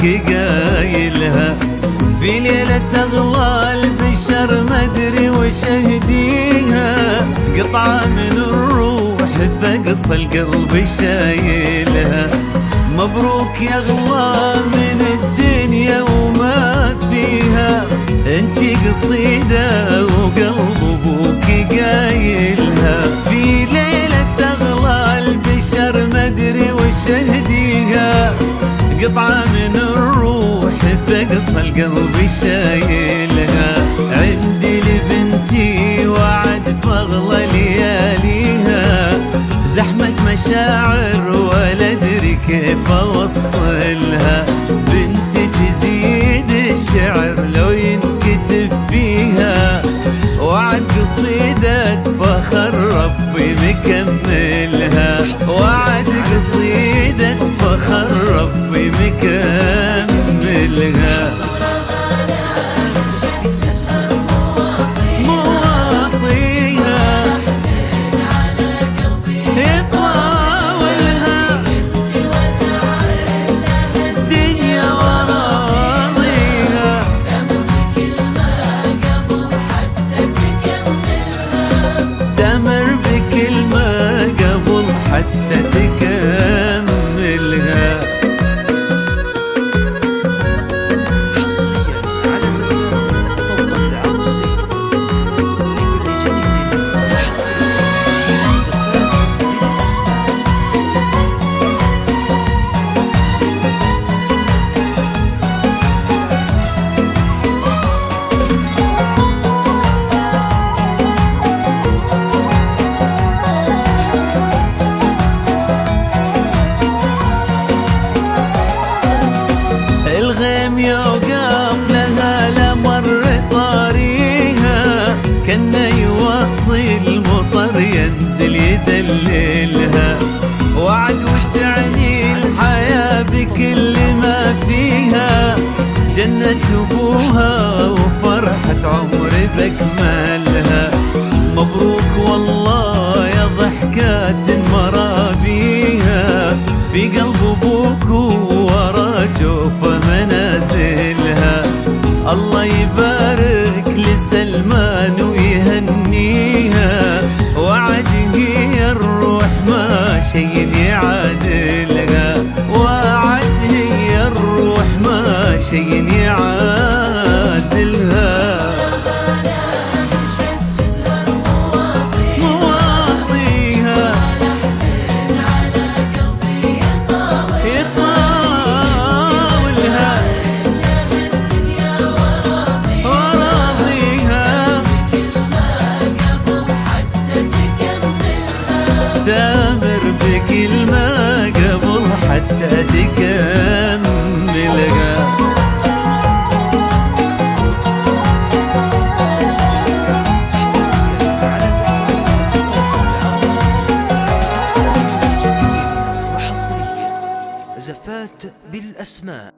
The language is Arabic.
قايلها. في ليلة أغلى البشر ما أدري وش أهديها، قطعة من الروح فقص القلب شايلها. مبروك يا أغلى من الدنيا وما فيها، انتي قصيدة وقلب أبوك قايلها. في ليلة أغلى البشر ما أدري وش أهديها، قطعة من الروح فقص القلب شايلها. عندي لبنتي وعد فاغلى لياليها، زحمة مشاعر ولا أدري كيف أوصلها. بنتي تزيد الشعر لو ينكتب فيها، وعد قصيدة فخر ربي مكملها. وعد قصيدة فخر ربي مكملها. تمر بكلمة قبل حتى تكملها. حصريا على زفات طوق العروسي لكل جديد وحصري. زفات بالأسماء. الغيم يوقف لها لمر طاريها، كنا يواصل المطر ينزل يدللها. وعد وتعني الحياة بكل ما فيها، جنة أبوها وفرحة عمر بأكملها. مبروك والله يا ضحكات مرابيها، في قلب أبوك ورا جوف منازلها. الله يبارك لسلمان ويهنيها، وعد هي الروح ما شي يعادلها. وعد هي الروح ما شي يعادلها. تامر بكلمة قبل حتى تكملها. حصريا على زفات طوق العروسي لكل جديد وحصري. زفات بالأسماء.